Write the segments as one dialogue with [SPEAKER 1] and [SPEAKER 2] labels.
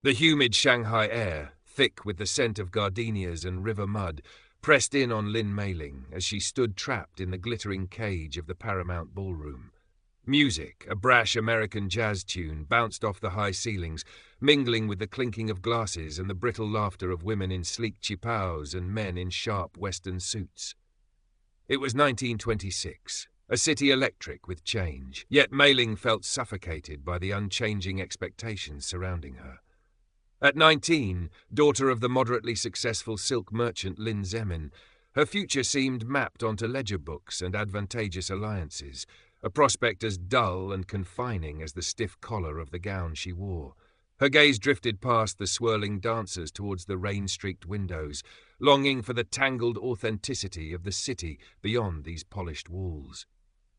[SPEAKER 1] The humid Shanghai air, thick with the scent of gardenias and river mud, pressed in on Lin Mei-ling as she stood trapped in the glittering cage of the Paramount Ballroom. Music, a brash American jazz tune, bounced off the high ceilings, mingling with the clinking of glasses and the brittle laughter of women in sleek chipaos and men in sharp Western suits. It was 1926, a city electric with change, yet Mei-ling felt suffocated by the unchanging expectations surrounding her. At 19, daughter of the moderately successful silk merchant Lin Zemin, her future seemed mapped onto ledger books and advantageous alliances, a prospect as dull and confining as the stiff collar of the gown she wore. Her gaze drifted past the swirling dancers towards the rain-streaked windows, longing for the tangled authenticity of the city beyond these polished walls.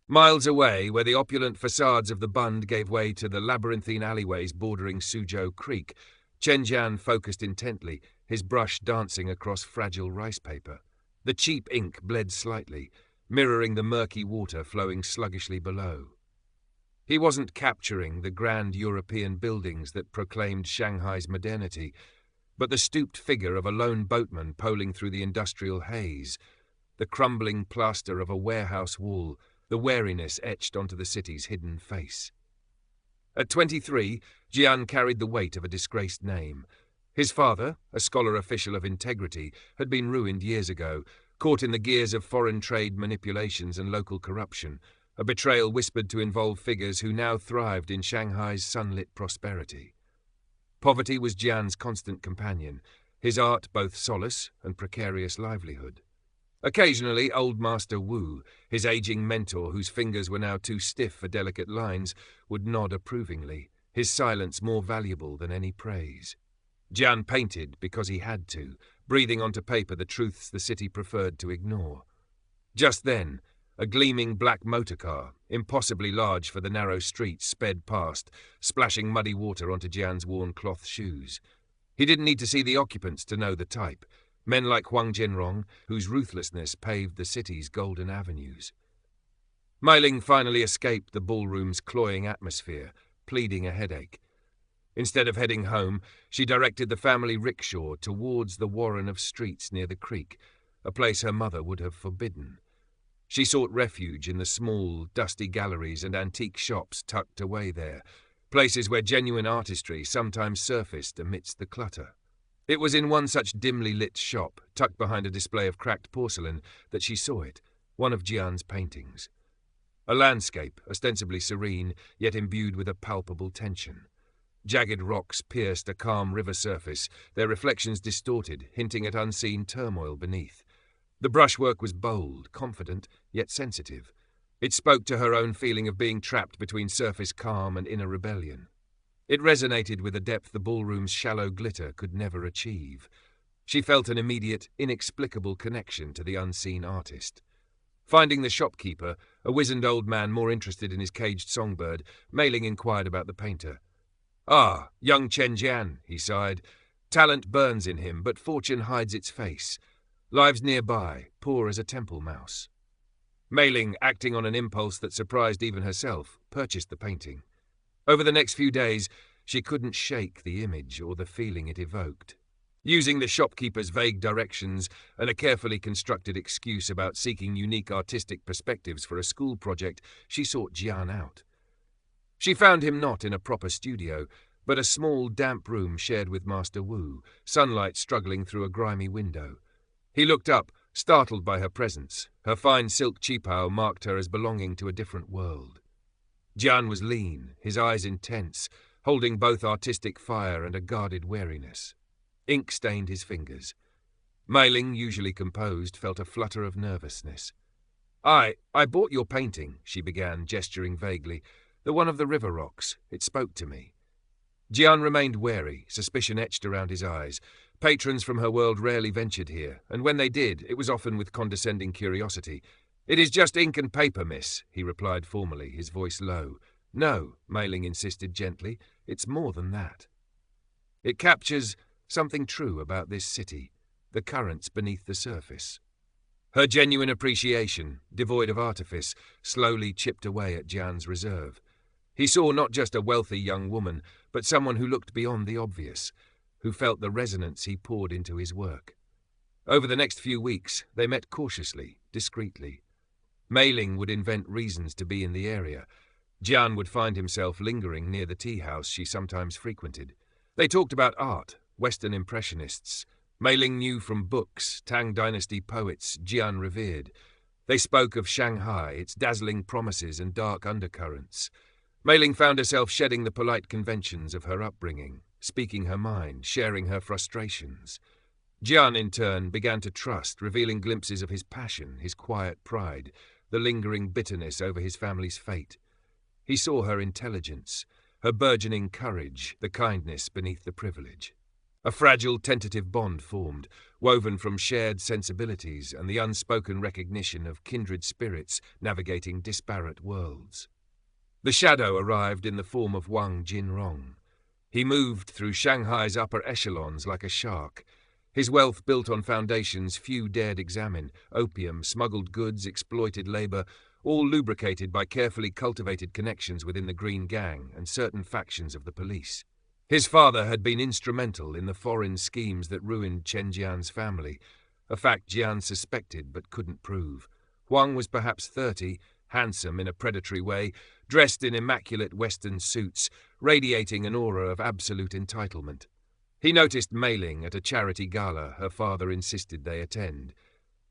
[SPEAKER 1] Miles away, where the opulent facades of the Bund gave way to the labyrinthine alleyways bordering Suzhou Creek, Chen Jian focused intently, his brush dancing across fragile rice paper. The cheap ink bled slightly, mirroring the murky water flowing sluggishly below. He wasn't capturing the grand European buildings that proclaimed Shanghai's modernity, but the stooped figure of a lone boatman poling through the industrial haze, the crumbling plaster of a warehouse wall, the wariness etched onto the city's hidden face. At 23, Jian carried the weight of a disgraced name. His father, a scholar official of integrity, had been ruined years ago, caught in the gears of foreign trade manipulations and local corruption, a betrayal whispered to involve figures who now thrived in Shanghai's sunlit prosperity. Poverty was Jian's constant companion, his art both solace and precarious livelihood. Occasionally, old Master Wu, his aging mentor whose fingers were now too stiff for delicate lines, would nod approvingly, his silence more valuable than any praise. Jian painted because he had to, breathing onto paper the truths the city preferred to ignore. Just then, a gleaming black motorcar, impossibly large for the narrow streets, sped past, splashing muddy water onto Jian's worn cloth shoes. He didn't need to see the occupants to know the type. Men like Huang Jianrong, whose ruthlessness paved the city's golden avenues. Mei-ling finally escaped the ballroom's cloying atmosphere, pleading a headache. Instead of heading home, she directed the family rickshaw towards the warren of streets near the creek, a place her mother would have forbidden. She sought refuge in the small, dusty galleries and antique shops tucked away there, places where genuine artistry sometimes surfaced amidst the clutter. It was in one such dimly lit shop, tucked behind a display of cracked porcelain, that she saw it, one of Jian's paintings. A landscape, ostensibly serene, yet imbued with a palpable tension. Jagged rocks pierced a calm river surface, their reflections distorted, hinting at unseen turmoil beneath. The brushwork was bold, confident, yet sensitive. It spoke to her own feeling of being trapped between surface calm and inner rebellion. It resonated with a depth the ballroom's shallow glitter could never achieve. She felt an immediate, inexplicable connection to the unseen artist. Finding the shopkeeper, a wizened old man more interested in his caged songbird, Mei-ling inquired about the painter. "Ah, young Chen Jian," he sighed. "Talent burns in him, but fortune hides its face. Lives nearby, poor as a temple mouse." Mei-ling, acting on an impulse that surprised even herself, purchased the painting. Over the next few days, she couldn't shake the image or the feeling it evoked. Using the shopkeeper's vague directions and a carefully constructed excuse about seeking unique artistic perspectives for a school project, she sought Jian out. She found him not in a proper studio, but a small, damp room shared with Master Wu, sunlight struggling through a grimy window. He looked up, startled by her presence. Her fine silk qipao marked her as belonging to a different world. Jian was lean, his eyes intense, holding both artistic fire and a guarded wariness. Ink stained his fingers. Mei-ling, usually composed, felt a flutter of nervousness. I bought your painting," she began, gesturing vaguely. "The one of the river rocks. It spoke to me." Jian remained wary, suspicion etched around his eyes. Patrons from her world rarely ventured here, and when they did, it was often with condescending curiosity. "It is just ink and paper, miss," he replied formally, his voice low. "No," Mei-ling insisted gently, "it's more than that. It captures something true about this city, the currents beneath the surface." Her genuine appreciation, devoid of artifice, slowly chipped away at Jian's reserve. He saw not just a wealthy young woman, but someone who looked beyond the obvious, who felt the resonance he poured into his work. Over the next few weeks, they met cautiously, discreetly. Mei Ling would invent reasons to be in the area. Jian would find himself lingering near the tea house she sometimes frequented. They talked about art, Western Impressionists. Mei Ling knew from books, Tang Dynasty poets Jian revered. They spoke of Shanghai, its dazzling promises and dark undercurrents. Mei Ling found herself shedding the polite conventions of her upbringing, speaking her mind, sharing her frustrations. Jian, in turn, began to trust, revealing glimpses of his passion, his quiet pride, the lingering bitterness over his family's fate. He saw her intelligence, her burgeoning courage, the kindness beneath the privilege. A fragile, tentative bond formed, woven from shared sensibilities and the unspoken recognition of kindred spirits navigating disparate worlds. The shadow arrived in the form of Wang Jinrong. He moved through Shanghai's upper echelons like a shark. His wealth built on foundations few dared examine: opium, smuggled goods, exploited labor, all lubricated by carefully cultivated connections within the Green Gang and certain factions of the police. His father had been instrumental in the foreign schemes that ruined Chen Jian's family, a fact Jian suspected but couldn't prove. Huang was perhaps 30, handsome in a predatory way, dressed in immaculate Western suits, radiating an aura of absolute entitlement. He noticed Mei Ling at a charity gala her father insisted they attend.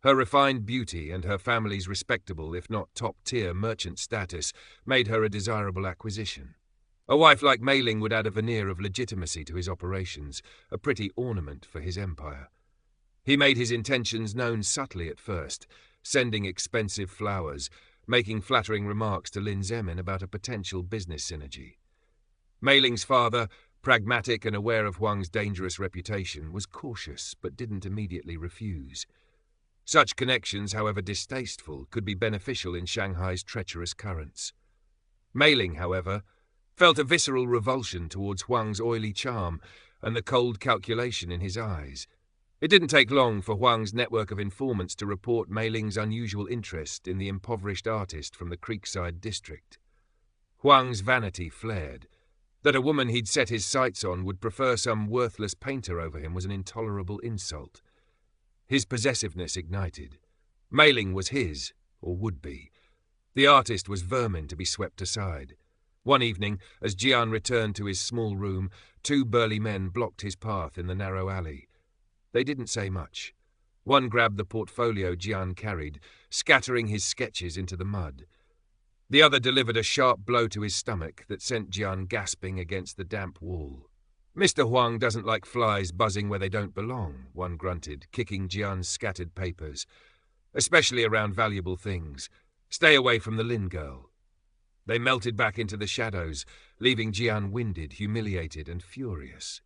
[SPEAKER 1] Her refined beauty and her family's respectable, if not top-tier, merchant status made her a desirable acquisition. A wife like Mei Ling would add a veneer of legitimacy to his operations, a pretty ornament for his empire. He made his intentions known subtly at first, sending expensive flowers, making flattering remarks to Lin Zemin about a potential business synergy. Mei Ling's father, pragmatic and aware of Huang's dangerous reputation, was cautious but didn't immediately refuse. Such connections, however distasteful, could be beneficial in Shanghai's treacherous currents. Mei Ling, however, felt a visceral revulsion towards Huang's oily charm and the cold calculation in his eyes. It didn't take long for Huang's network of informants to report Mei Ling's unusual interest in the impoverished artist from the Creekside district. Huang's vanity flared. That a woman he'd set his sights on would prefer some worthless painter over him was an intolerable insult. His possessiveness ignited. Mei Ling was his, or would be. The artist was vermin to be swept aside. One evening, as Jian returned to his small room, 2 burly men blocked his path in the narrow alley. They didn't say much. One grabbed the portfolio Jian carried, scattering his sketches into the mud. The other delivered a sharp blow to his stomach that sent Jian gasping against the damp wall. "Mr. Huang doesn't like flies buzzing where they don't belong," one grunted, kicking Jian's scattered papers. "Especially around valuable things. Stay away from the Lin girl." They melted back into the shadows, leaving Jian winded, humiliated, and furious.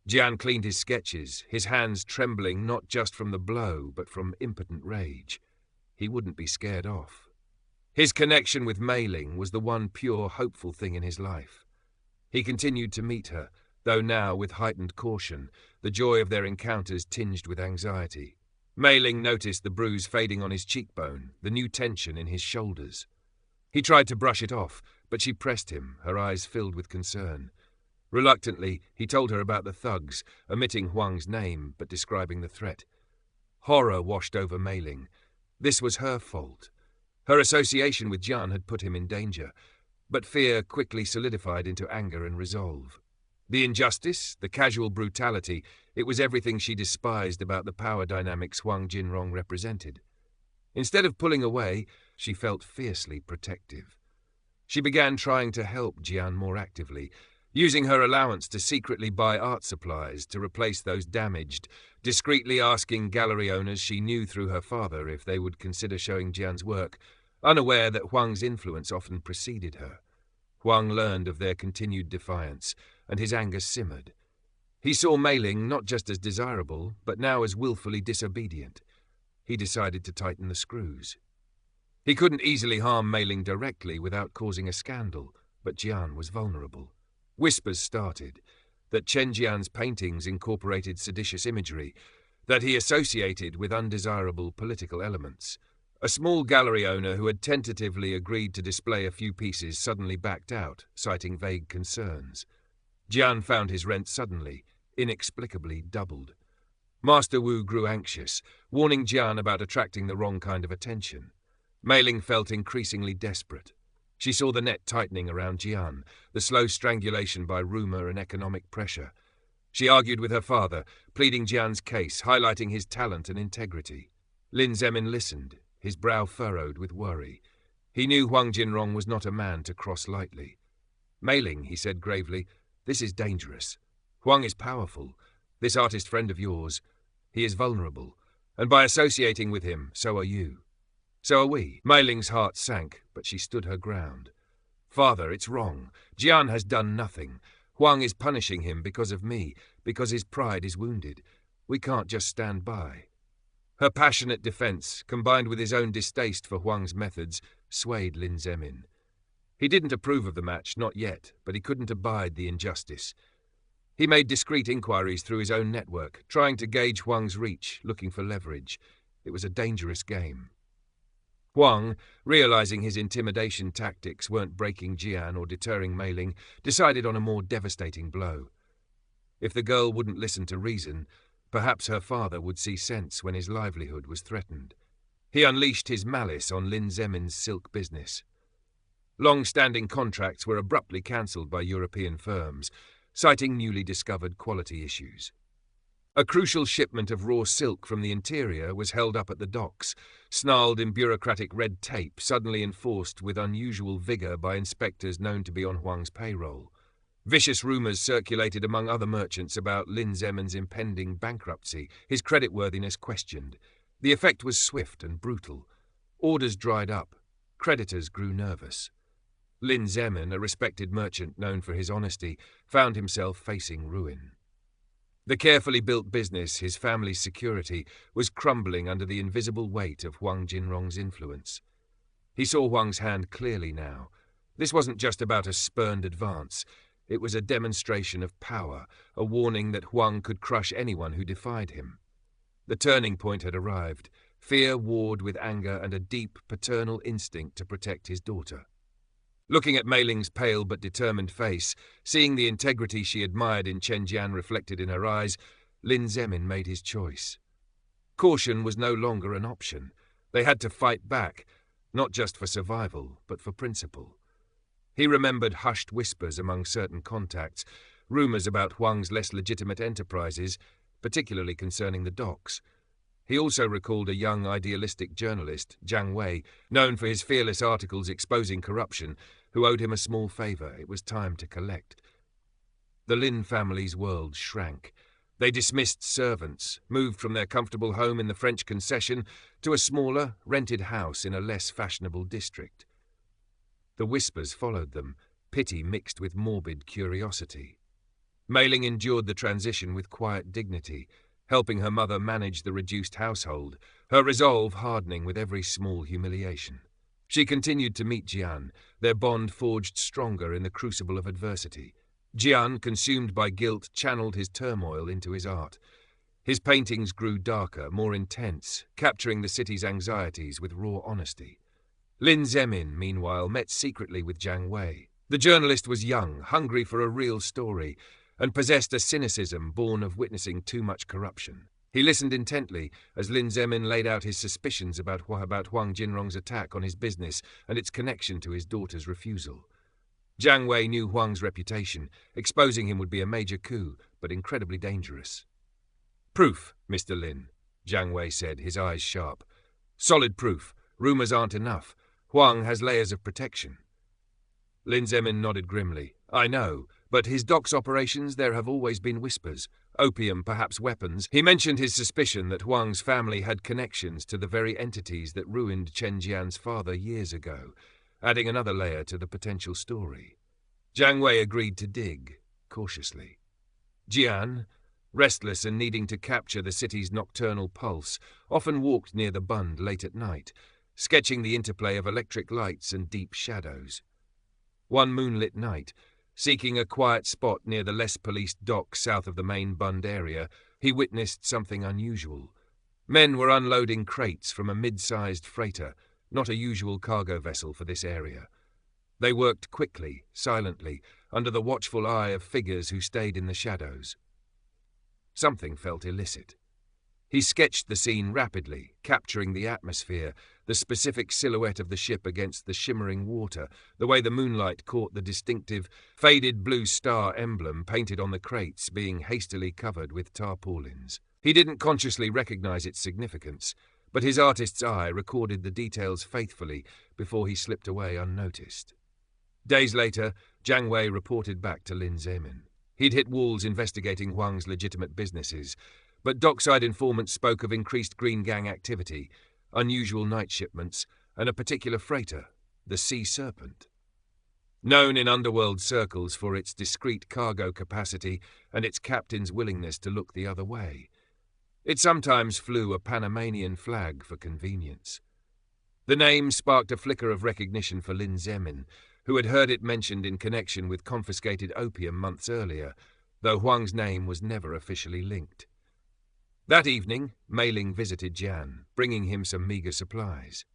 [SPEAKER 1] Jian cleaned his sketches, his hands trembling not just from the blow, but from impotent rage. He wouldn't be scared off. His connection with Mei Ling was the one pure, hopeful thing in his life. He continued to meet her, though now with heightened caution, the joy of their encounters tinged with anxiety. Mei Ling noticed the bruise fading on his cheekbone, the new tension in his shoulders. He tried to brush it off, but she pressed him, her eyes filled with concern. Reluctantly, he told her about the thugs, omitting Huang's name but describing the threat. Horror washed over Mei Ling. This was her fault. Her association with Jian had put him in danger, but fear quickly solidified into anger and resolve. The injustice, the casual brutality, it was everything she despised about the power dynamics Huang Jinrong represented. Instead of pulling away, she felt fiercely protective. She began trying to help Jian more actively, using her allowance to secretly buy art supplies to replace those damaged, discreetly asking gallery owners she knew through her father if they would consider showing Jian's work, unaware that Huang's influence often preceded her. Huang learned of their continued defiance, and his anger simmered. He saw Mei Ling not just as desirable, but now as willfully disobedient. He decided to tighten the screws. He couldn't easily harm Mei Ling directly without causing a scandal, but Jian was vulnerable. Whispers started, that Chen Jian's paintings incorporated seditious imagery, that he associated with undesirable political elements. A small gallery owner who had tentatively agreed to display a few pieces suddenly backed out, citing vague concerns. Jian found his rent suddenly, inexplicably doubled. Master Wu grew anxious, warning Jian about attracting the wrong kind of attention. Mei Ling felt increasingly desperate. She saw the net tightening around Jian, the slow strangulation by rumor and economic pressure. She argued with her father, pleading Jian's case, highlighting his talent and integrity. Lin Zemin listened, his brow furrowed with worry. He knew Huang Jinrong was not a man to cross lightly. Mei Ling, he said gravely, this is dangerous. Huang is powerful. This artist friend of yours, he is vulnerable. And by associating with him, so are you. So are we. Mei Ling's heart sank, but she stood her ground. Father, it's wrong. Jian has done nothing. Huang is punishing him because of me, because his pride is wounded. We can't just stand by. Her passionate defense, combined with his own distaste for Huang's methods, swayed Lin Zemin. He didn't approve of the match, not yet, but he couldn't abide the injustice. He made discreet inquiries through his own network, trying to gauge Huang's reach, looking for leverage. It was a dangerous game. Huang, realizing his intimidation tactics weren't breaking Jian or deterring Mei Ling, decided on a more devastating blow. If the girl wouldn't listen to reason, perhaps her father would see sense when his livelihood was threatened. He unleashed his malice on Lin Zemin's silk business. Long-standing contracts were abruptly cancelled by European firms, citing newly discovered quality issues. A crucial shipment of raw silk from the interior was held up at the docks, snarled in bureaucratic red tape suddenly enforced with unusual vigour by inspectors known to be on Huang's payroll. Vicious rumours circulated among other merchants about Lin Zemin's impending bankruptcy, his creditworthiness questioned. The effect was swift and brutal. Orders dried up. Creditors grew nervous. Lin Zemin, a respected merchant known for his honesty, found himself facing ruin. The carefully built business, his family's security, was crumbling under the invisible weight of Huang Jinrong's influence. He saw Huang's hand clearly now. This wasn't just about a spurned advance. It was a demonstration of power, a warning that Huang could crush anyone who defied him. The turning point had arrived. Fear warred with anger and a deep paternal instinct to protect his daughter. Looking at Mei Ling's pale but determined face, seeing the integrity she admired in Chen Jian reflected in her eyes, Lin Zemin made his choice. Caution was no longer an option. They had to fight back, not just for survival, but for principle. He remembered hushed whispers among certain contacts, rumours about Huang's less legitimate enterprises, particularly concerning the docks. He also recalled a young idealistic journalist, Jiang Wei, known for his fearless articles exposing corruption, who owed him a small favour. It was time to collect. The Lin family's world shrank. They dismissed servants, moved from their comfortable home in the French concession to a smaller, rented house in a less fashionable district. The whispers followed them, pity mixed with morbid curiosity. Mei Ling endured the transition with quiet dignity, helping her mother manage the reduced household, her resolve hardening with every small humiliation. She continued to meet Jian, their bond forged stronger in the crucible of adversity. Jian, consumed by guilt, channeled his turmoil into his art. His paintings grew darker, more intense, capturing the city's anxieties with raw honesty. Lin Zemin, meanwhile, met secretly with Jiang Wei. The journalist was young, hungry for a real story, and possessed a cynicism born of witnessing too much corruption. He listened intently as Lin Zemin laid out his suspicions about Huang Jinrong's attack on his business and its connection to his daughter's refusal. Jiang Wei knew Huang's reputation. Exposing him would be a major coup, but incredibly dangerous. "Proof, Mr. Lin," Jiang Wei said, his eyes sharp. "Solid proof. Rumors aren't enough. Huang has layers of protection." Lin Zemin nodded grimly. "I know, but his docks operations, there have always been whispers. Opium, perhaps weapons." He mentioned his suspicion that Huang's family had connections to the very entities that ruined Chen Jian's father years ago, adding another layer to the potential story. Jiang Wei agreed to dig, cautiously. Jian, restless and needing to capture the city's nocturnal pulse, often walked near the Bund late at night, sketching the interplay of electric lights and deep shadows. One moonlit night, seeking a quiet spot near the less policed dock south of the main Bund area, he witnessed something unusual. Men were unloading crates from a mid-sized freighter, not a usual cargo vessel for this area. They worked quickly, silently, under the watchful eye of figures who stayed in the shadows. Something felt illicit. He sketched the scene rapidly, capturing the atmosphere, the specific silhouette of the ship against the shimmering water, the way the moonlight caught the distinctive, faded blue star emblem painted on the crates being hastily covered with tarpaulins. He didn't consciously recognize its significance, but his artist's eye recorded the details faithfully before he slipped away unnoticed. Days later, Jiang Wei reported back to Lin Zemin. He'd hit walls investigating Huang's legitimate businesses, but dockside informants spoke of increased Green Gang activity, unusual night shipments, and a particular freighter, the Sea Serpent. Known in underworld circles for its discreet cargo capacity and its captain's willingness to look the other way, it sometimes flew a Panamanian flag for convenience. The name sparked a flicker of recognition for Lin Zemin, who had heard it mentioned in connection with confiscated opium months earlier, though Huang's name was never officially linked. That evening, Mei Ling visited Jian, bringing him some meagre supplies.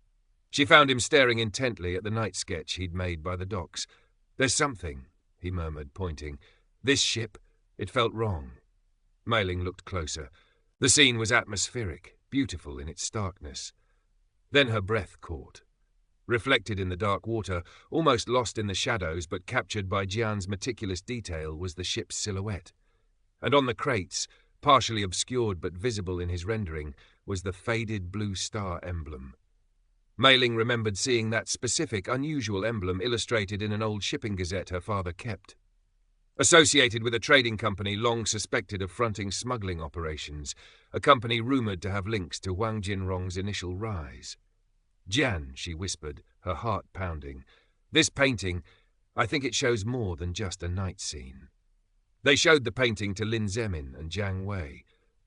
[SPEAKER 1] She found him staring intently at the night sketch he'd made by the docks. "There's something," he murmured, pointing. "This ship, it felt wrong." Mei Ling looked closer. The scene was atmospheric, beautiful in its starkness. Then her breath caught. Reflected in the dark water, almost lost in the shadows but captured by Jian's meticulous detail, was the ship's silhouette. And on the crates, partially obscured but visible in his rendering, was the faded blue star emblem. Mei Ling remembered seeing that specific, unusual emblem illustrated in an old shipping gazette her father kept. Associated with a trading company long suspected of fronting smuggling operations, a company rumoured to have links to Wang Jinrong's initial rise. "Jian," she whispered, her heart pounding, "this painting, I think it shows more than just a night scene." They showed the painting to Lin Zemin and Jiang Wei.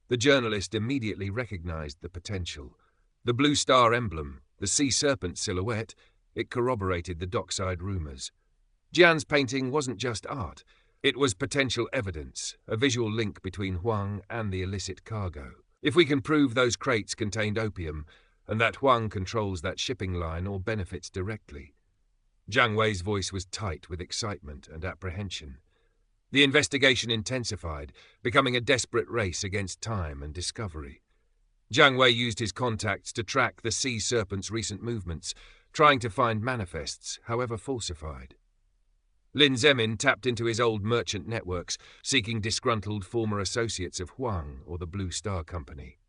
[SPEAKER 1] The journalist immediately recognized the potential. The blue star emblem, the sea serpent silhouette, it corroborated the dockside rumors. Jian's painting wasn't just art. It was potential evidence, a visual link between Huang and the illicit cargo. If we can prove those crates contained opium, and that Huang controls that shipping line or benefits directly. Jiang Wei's voice was tight with excitement and apprehension. The investigation intensified, becoming a desperate race against time and discovery. Jiang Wei used his contacts to track the sea serpent's recent movements, trying to find manifests, however falsified. Lin Zemin tapped into his old merchant networks, seeking disgruntled former associates of Huang or the Blue Star Company.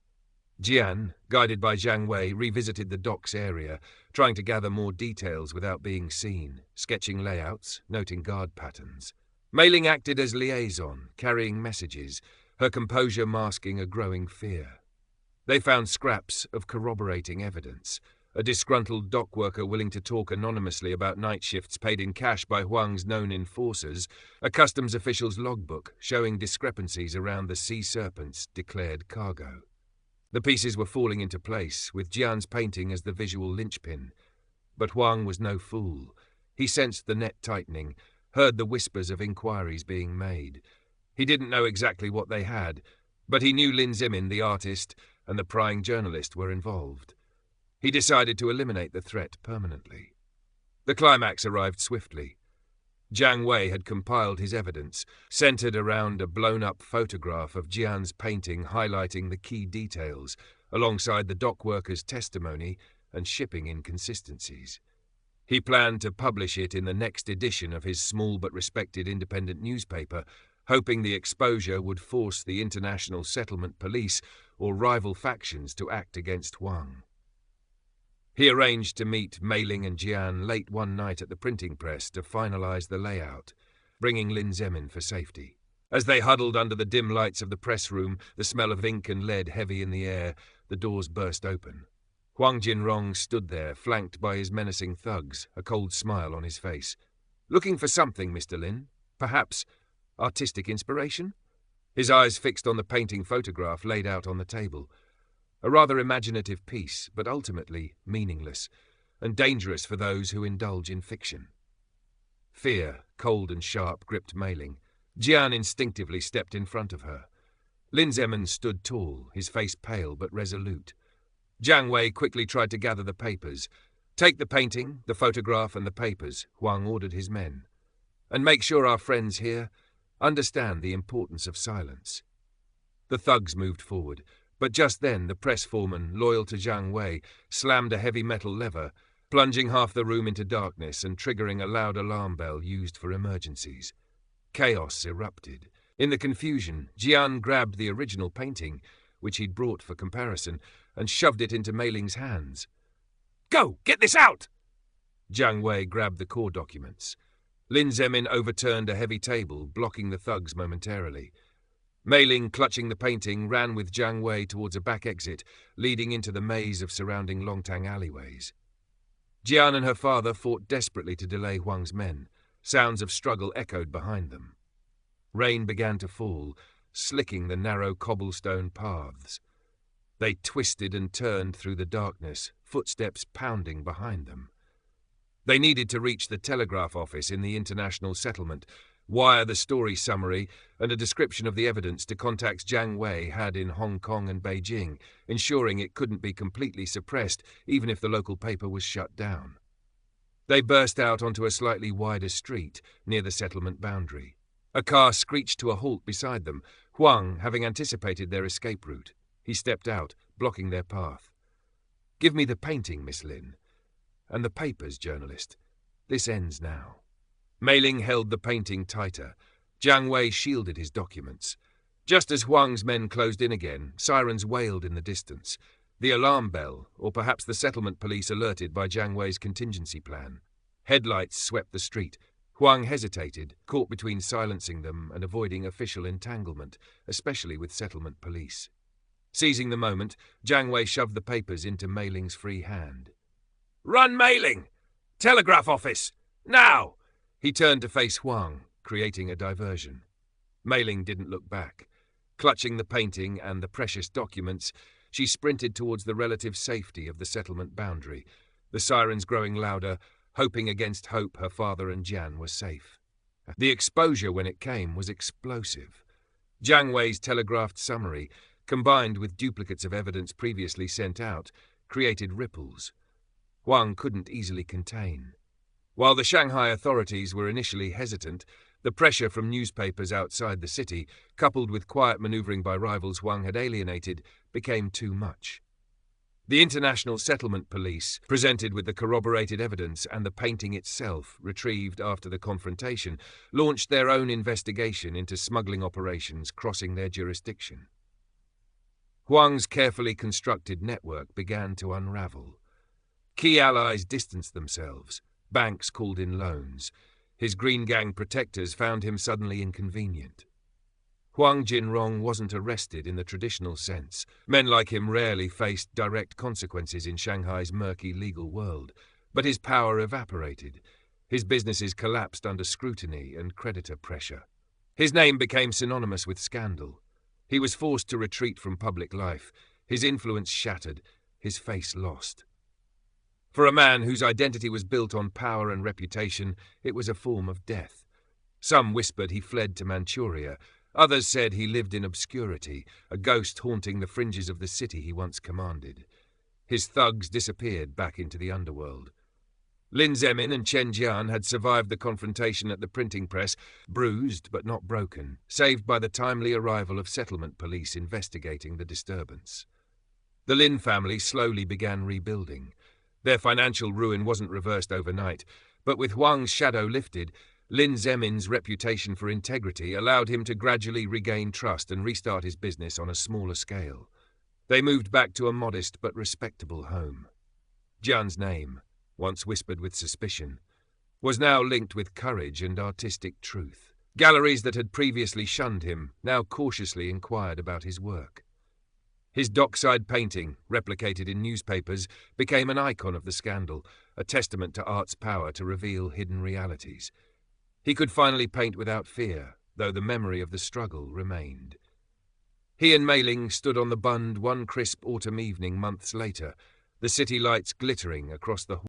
[SPEAKER 1] Jian, guided by Jiang Wei, revisited the docks area, trying to gather more details without being seen, sketching layouts, noting guard patterns. Mei Ling acted as liaison, carrying messages, her composure masking a growing fear. They found scraps of corroborating evidence. A disgruntled dock worker willing to talk anonymously about night shifts paid in cash by Huang's known enforcers, a customs official's logbook showing discrepancies around the Sea Serpent's declared cargo. The pieces were falling into place, with Jian's painting as the visual linchpin. But Huang was no fool. He sensed the net tightening, heard the whispers of inquiries being made. He didn't know exactly what they had, but he knew Lin Zemin, the artist, and the prying journalist were involved. He decided to eliminate the threat permanently. The climax arrived swiftly. Jiang Wei had compiled his evidence, centered around a blown-up photograph of Jian's painting highlighting the key details, alongside the dock workers' testimony and shipping inconsistencies. He planned to publish it in the next edition of his small but respected independent newspaper, hoping the exposure would force the International Settlement Police or rival factions to act against Huang. He arranged to meet Mei Ling and Jian late one night at the printing press to finalize the layout, bringing Lin Zemin for safety. As they huddled under the dim lights of the press room, the smell of ink and lead heavy in the air, the doors burst open. Huang Jinrong stood there, flanked by his menacing thugs, a cold smile on his face. "Looking for something, Mr. Lin? Perhaps artistic inspiration?" His eyes fixed on the painting photograph laid out on the table. A rather imaginative piece, but ultimately meaningless, and dangerous for those who indulge in fiction. Fear, cold and sharp, gripped Mei Ling. Jian instinctively stepped in front of her. Lin Zemin stood tall, his face pale but resolute. Jiang Wei quickly tried to gather the papers. "Take the painting, the photograph and the papers," Huang ordered his men. "And make sure our friends here understand the importance of silence." The thugs moved forward, but just then the press foreman, loyal to Jiang Wei, slammed a heavy metal lever, plunging half the room into darkness and triggering a loud alarm bell used for emergencies. Chaos erupted. In the confusion, Jian grabbed the original painting, which he'd brought for comparison, and shoved it into Mei Ling's hands. "Go! Get this out!" Jiang Wei grabbed the core documents. Lin Zemin overturned a heavy table, blocking the thugs momentarily. Mei Ling, clutching the painting, ran with Jiang Wei towards a back exit, leading into the maze of surrounding Longtang alleyways. Jian and her father fought desperately to delay Huang's men. Sounds of struggle echoed behind them. Rain began to fall, slicking the narrow cobblestone paths. They twisted and turned through the darkness, footsteps pounding behind them. They needed to reach the telegraph office in the international settlement, wire the story summary and a description of the evidence to contacts Jiang Wei had in Hong Kong and Beijing, ensuring it couldn't be completely suppressed even if the local paper was shut down. They burst out onto a slightly wider street near the settlement boundary. A car screeched to a halt beside them, Huang having anticipated their escape route. He stepped out, blocking their path. "Give me the painting, Miss Lin. And the papers, journalist. This ends now." Mei Ling held the painting tighter. Jiang Wei shielded his documents. Just as Huang's men closed in again, sirens wailed in the distance. The alarm bell, or perhaps the settlement police alerted by Jiang Wei's contingency plan. Headlights swept the street. Huang hesitated, caught between silencing them and avoiding official entanglement, especially with settlement police. Seizing the moment, Jiang Wei shoved the papers into Mei Ling's free hand. "Run, Mei Ling! Telegraph office! Now!" He turned to face Huang, creating a diversion. Mei Ling didn't look back. Clutching the painting and the precious documents, she sprinted towards the relative safety of the settlement boundary, the sirens growing louder, hoping against hope her father and Jian were safe. The exposure when it came was explosive. Jiang Wei's telegraphed summary, combined with duplicates of evidence previously sent out, created ripples. Huang couldn't easily contain. While the Shanghai authorities were initially hesitant, the pressure from newspapers outside the city, coupled with quiet maneuvering by rivals Huang had alienated, became too much. The international settlement police, presented with the corroborated evidence and the painting itself, retrieved after the confrontation, launched their own investigation into smuggling operations crossing their jurisdiction. Huang's carefully constructed network began to unravel. Key allies distanced themselves. Banks called in loans. His Green Gang protectors found him suddenly inconvenient. Huang Jinrong wasn't arrested in the traditional sense. Men like him rarely faced direct consequences in Shanghai's murky legal world. But his power evaporated. His businesses collapsed under scrutiny and creditor pressure. His name became synonymous with scandal. He was forced to retreat from public life, his influence shattered, his face lost. For a man whose identity was built on power and reputation, it was a form of death. Some whispered he fled to Manchuria. Others said he lived in obscurity, a ghost haunting the fringes of the city he once commanded. His thugs disappeared back into the underworld. Lin Zemin and Chen Jian had survived the confrontation at the printing press, bruised but not broken, saved by the timely arrival of settlement police investigating the disturbance. The Lin family slowly began rebuilding. Their financial ruin wasn't reversed overnight, but with Huang's shadow lifted, Lin Zemin's reputation for integrity allowed him to gradually regain trust and restart his business on a smaller scale. They moved back to a modest but respectable home. Jian's name, once whispered with suspicion, was now linked with courage and artistic truth. Galleries that had previously shunned him now cautiously inquired about his work. His dockside painting, replicated in newspapers, became an icon of the scandal, a testament to art's power to reveal hidden realities. He could finally paint without fear, though the memory of the struggle remained. He and Mei Ling stood on the Bund one crisp autumn evening months later, the city lights glittering across the